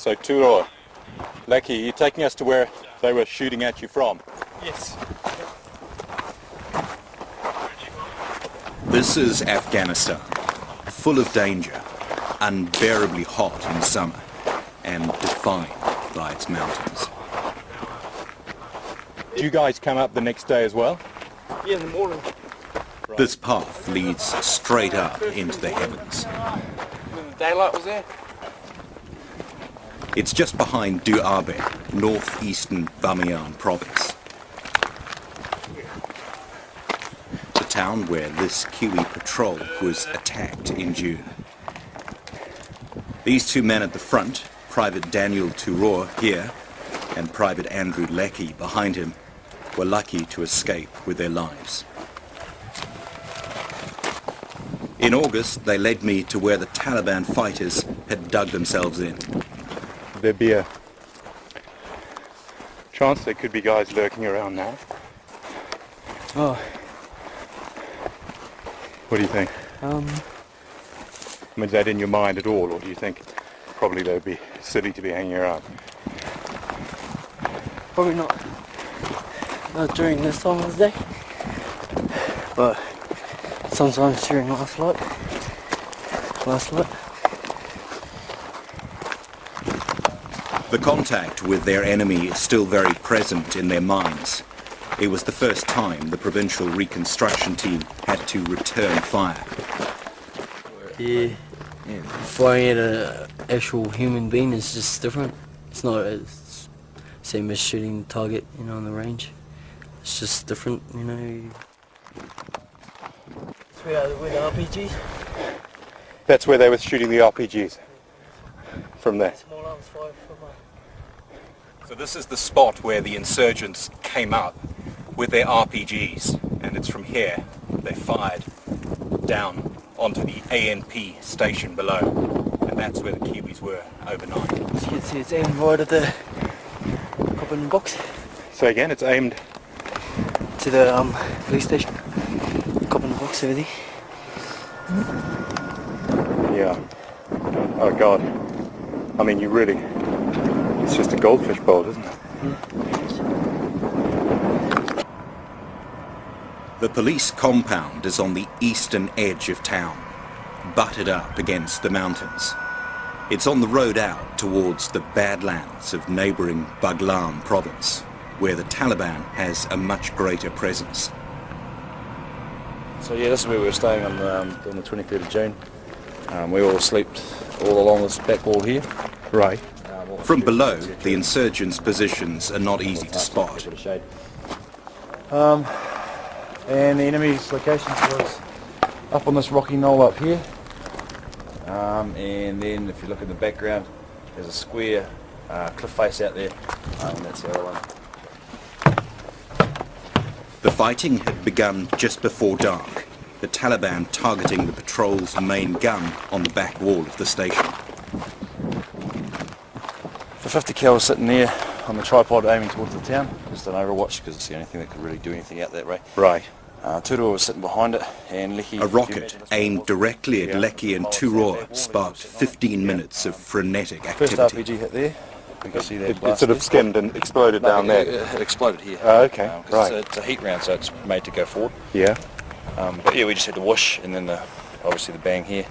So Turo, Lucky, you're taking us to where they were shooting at you from? Yes. This is Afghanistan, full of danger, unbearably hot in summer, and defined by its mountains. Did you guys come up the next day as well? Yeah, in the morning. This path leads straight up into the heavens. When the daylight was there. It's just behind Duabe, northeastern Bamiyan province. The town where this Kiwi patrol was attacked in June. These two men at the front, Private Daniel Turo here and Private Andrew Leckie behind him, were lucky to escape with their lives. In August, they led me to where the Taliban fighters had dug themselves in. There'd be a chance there could be guys lurking around now. Oh. What do you think? I mean, is that in your mind at all, or do you think probably they'd be silly to be hanging around? Probably not during this time of the day, but sometimes during last light. The contact with their enemy is still very present in their minds. It was the first time the provincial reconstruction team had to return fire. Yeah. Firing at an actual human being is just different. It's not as same as shooting the target, on the range. It's just different, It's where the RPGs. That's where they were shooting the RPGs. From there. Small arms fired from So this is the spot where the insurgents came out with their RPGs, and it's from here they fired down onto the ANP station below, and that's where the Kiwis were overnight. As you can see, it's aimed right at the coppin box. So again, it's aimed to the police station. Coppin box over there. Yeah. Oh God. I mean, it's just a goldfish bowl, isn't it? The police compound is on the eastern edge of town, butted up against the mountains. It's on the road out towards the Badlands of neighbouring Baghlan province, where the Taliban has a much greater presence. So yeah, this is where we were staying on the 23rd of June. We all slept all along this back wall here. Right. From below, the insurgents' positions are not easy to spot. And the enemy's location was up on this rocky knoll up here. And then if you look in the background, there's a square cliff face out there, and that's the other one. The fighting had begun just before dark, the Taliban targeting the patrol's main gun on the back wall of the station. The 50 cal was sitting there on the tripod aiming towards the town, just an overwatch because it's the only thing that could really do anything out that way. Right. Turo was sitting behind it, and Leckie... A rocket aimed directly at Leckie and Turo sparked 15 minutes of frenetic activity. First RPG hit there. You can see that It blast sort of there. skimmed and exploded down there. It exploded here. Oh, okay, right. It's a heat round, so it's made to go forward. Yeah. But yeah, we just had the whoosh, and then obviously the bang here.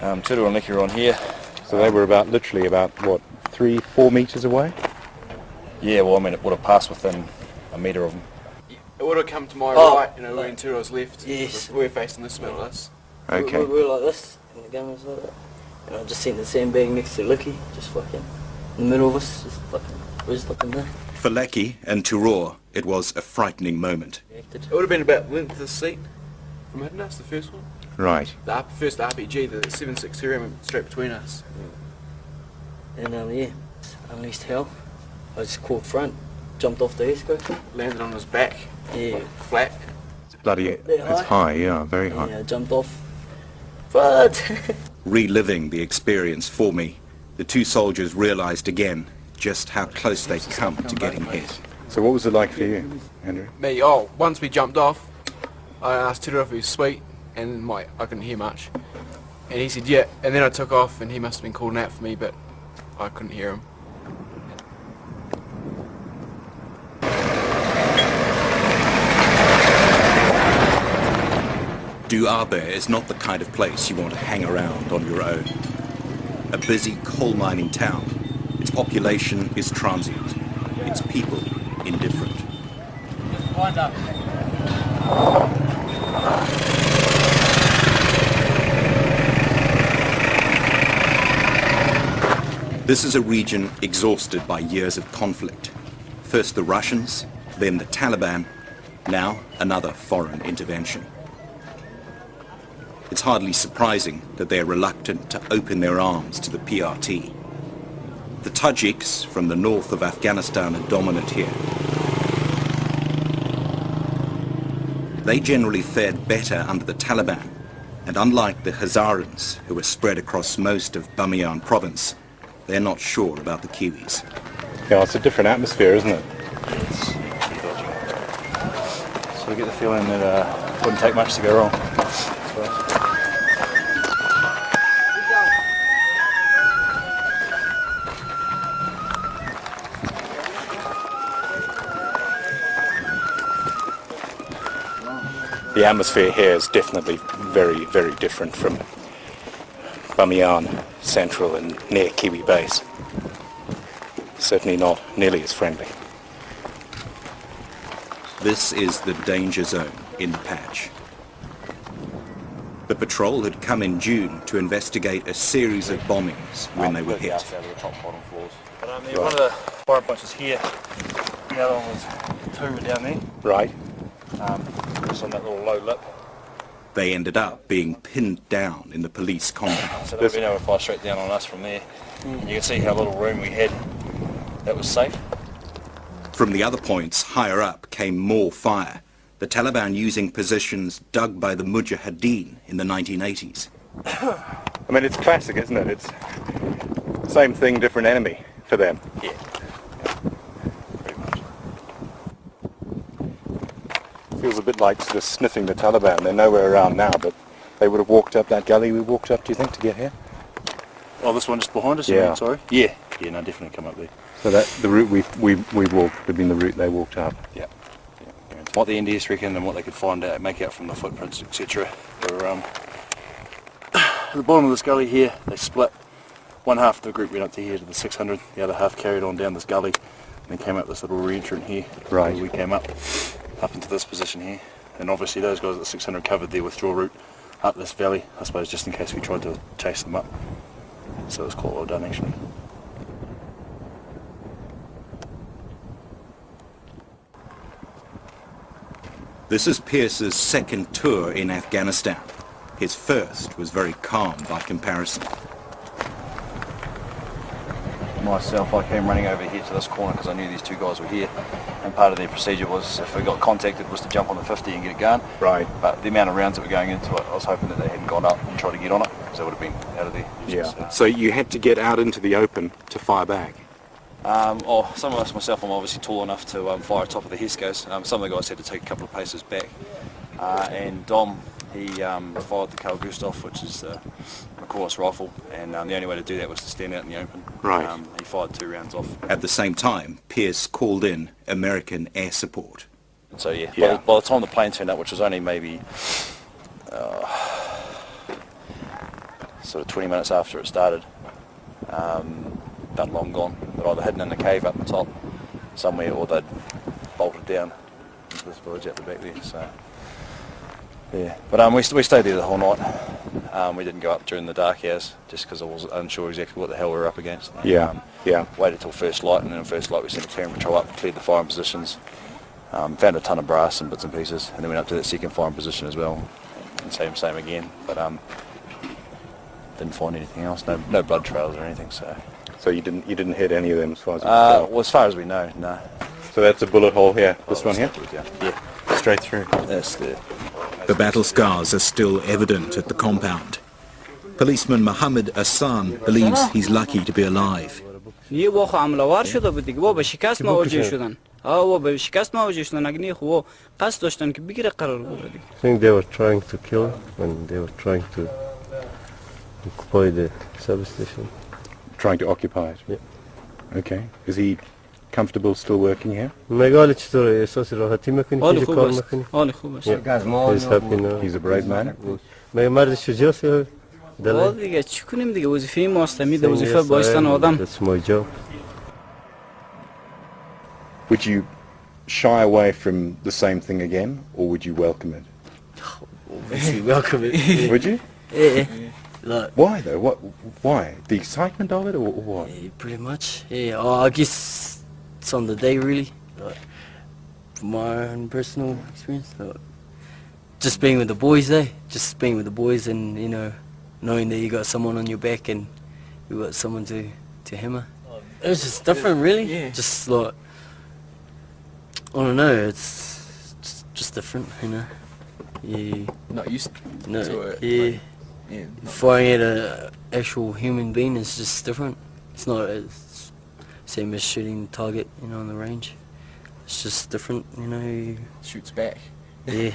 Turo and Leckie were on here. So they were about 3-4 metres away? Yeah, well, I mean, it would have passed within a metre of them. It would have come to my right, we're in Turo's left. Yes. We're facing this middle of us. Okay. We were like this, and the gun was like that. And I just seen the sandbag next to Leckie, just fucking in the middle of us, we're just looking there. For Leckie and Turo, it was a frightening moment. It would have been about length of the seat from hitting us, the first one. Right. The first RPG, the 7.62 went straight between us. And yeah, unleashed hell. I just caught front, jumped off the esco. Landed on his back. Yeah. Flat. Bloody, it's high, yeah, very high. Yeah, jumped off. But Reliving the experience for me, the two soldiers realised again just how close they'd come to getting hit. So what was it like for you, Andrew? Me, once we jumped off, I asked Tudor if he was sweet, and I couldn't hear much. And he said, yeah, and then I took off, and he must have been calling out for me, but I couldn't hear him. Duabe is not the kind of place you want to hang around on your own. A busy coal mining town. Its population is transient. Its people indifferent. This is a region exhausted by years of conflict. First the Russians, then the Taliban, now another foreign intervention. It's hardly surprising that they're reluctant to open their arms to the PRT. The Tajiks from the north of Afghanistan are dominant here. They generally fared better under the Taliban, and unlike the Hazarans, who are spread across most of Bamiyan province, they're not sure about the Kiwis. Yeah, it's a different atmosphere, isn't it? It's pretty dodgy. So I get the feeling that it wouldn't take much to go wrong. The atmosphere here is definitely very, very different from Bamiyan Central and near Kiwi Base. Certainly not nearly as friendly. This is the danger zone in the patch. The patrol had come in June to investigate a series of bombings when they were hit. Out of the top bottom floors. But one of the fire points was here. The other one was two were down there. Right. Just on that little low lip. They ended up being pinned down in the police compound. So they've been able to fire straight down on us from there. And you can see how little room we had. That was safe. From the other points higher up came more fire, the Taliban using positions dug by the Mujahideen in the 1980s. I mean, it's classic, isn't it? It's same thing, different enemy for them. Yeah. Pretty much. Feels a bit like just sniffing the Taliban. They're nowhere around now, but they would have walked up that gully we walked up, do you think, to get here? Oh, this one just behind us, Yeah. you mean, sorry? Yeah. Yeah, no, definitely come up there. So that the route we walked would have been the route they walked up. Yeah. What the NDS reckon and what they could find out, make out from the footprints, etc. Were at the bottom of this gully here, they split. One half of the group went up to here to the 600, the other half carried on down this gully, and then came up this little re-entrant here. Right. Where we came up into this position here, and obviously those guys at the 600 covered their withdrawal route up this valley, I suppose, just in case we tried to chase them up. So it was quite well done, actually. This is Pierce's second tour in Afghanistan. His first was very calm by comparison. Myself, I came running over here to this corner because I knew these two guys were here, and part of their procedure was, if we got contacted, was to jump on the 50 and get it going. Right. But the amount of rounds that were going into it, I was hoping that they hadn't gone up and tried to get on it, because they would have been out of there. Yeah. So you had to get out into the open to fire back. Some of us, myself, I'm obviously tall enough to fire top of the Heskos. Some of the guys had to take a couple of paces back. And Dom, he fired the Carl Gustav, which is the McCourse rifle, and the only way to do that was to stand out in the open. Right. He fired 2 rounds off. At the same time, Pierce called in American air support. So yeah, Yeah. By the time the plane turned up, which was only maybe sort of 20 minutes after it started, about long gone. They'd either hidden in the cave up the top somewhere, or they'd bolted down into this village at the back there. So yeah, but we stayed there the whole night. We didn't go up during the dark hours just because I was unsure exactly what the hell we were up against. Yeah. Yeah. Waited till first light, and then first light we sent a clearing patrol up, cleared the firing positions, found a ton of brass and bits and pieces, and then went up to that second firing position as well, and same again, but didn't find anything else, no blood trails or anything. So you didn't hit any of them as far as you can tell? Well, as far as we know, no. So that's a bullet hole here. This one here? Yeah, Straight through. that's the. The battle scars are still evident at the compound. Policeman Mohammed Hassan believes he's lucky to be alive. یه واقع عملوار شده بود دیگه، با شکست مواجه شدن. و به شکست مواجه شدن، اگه خو قصد داشتن که بگیره قرار بود دیگه. I think they were trying to kill and they were trying to occupy the substation. trying to occupy it? Yeah. Okay. Is he comfortable still working here? مقالة چطوره احساس راحتی میکنی حال که خوب کار است. میکنی؟ حال خوب است. He's happy now. He's a brave man. مگه مرد شجاعی حال دلای؟ دیگه چی کنیم دیگه وظیفه ماست همین وظیفه بایستن آدم. That's my job. Would you shy away from the same thing again, or would you welcome it? Obviously welcome it. Would you? Yeah. Like, Why though? Why? The excitement of it, or what? yeah, pretty much. Yeah. Oh, I guess it's on the day really. Like, from my own personal experience. Like, just being with the boys, just being with the boys, and you know, knowing that you got someone on your back and you got someone to hammer. It was just different, really. Yeah. Just like, I don't know. It's just different, you know. Yeah. Not used No. to it. Yeah. Yeah. Firing at an actual human being is just different. It's not it's same as shooting a target, you know, on the range. It's just different, you know. Shoots back. Yeah.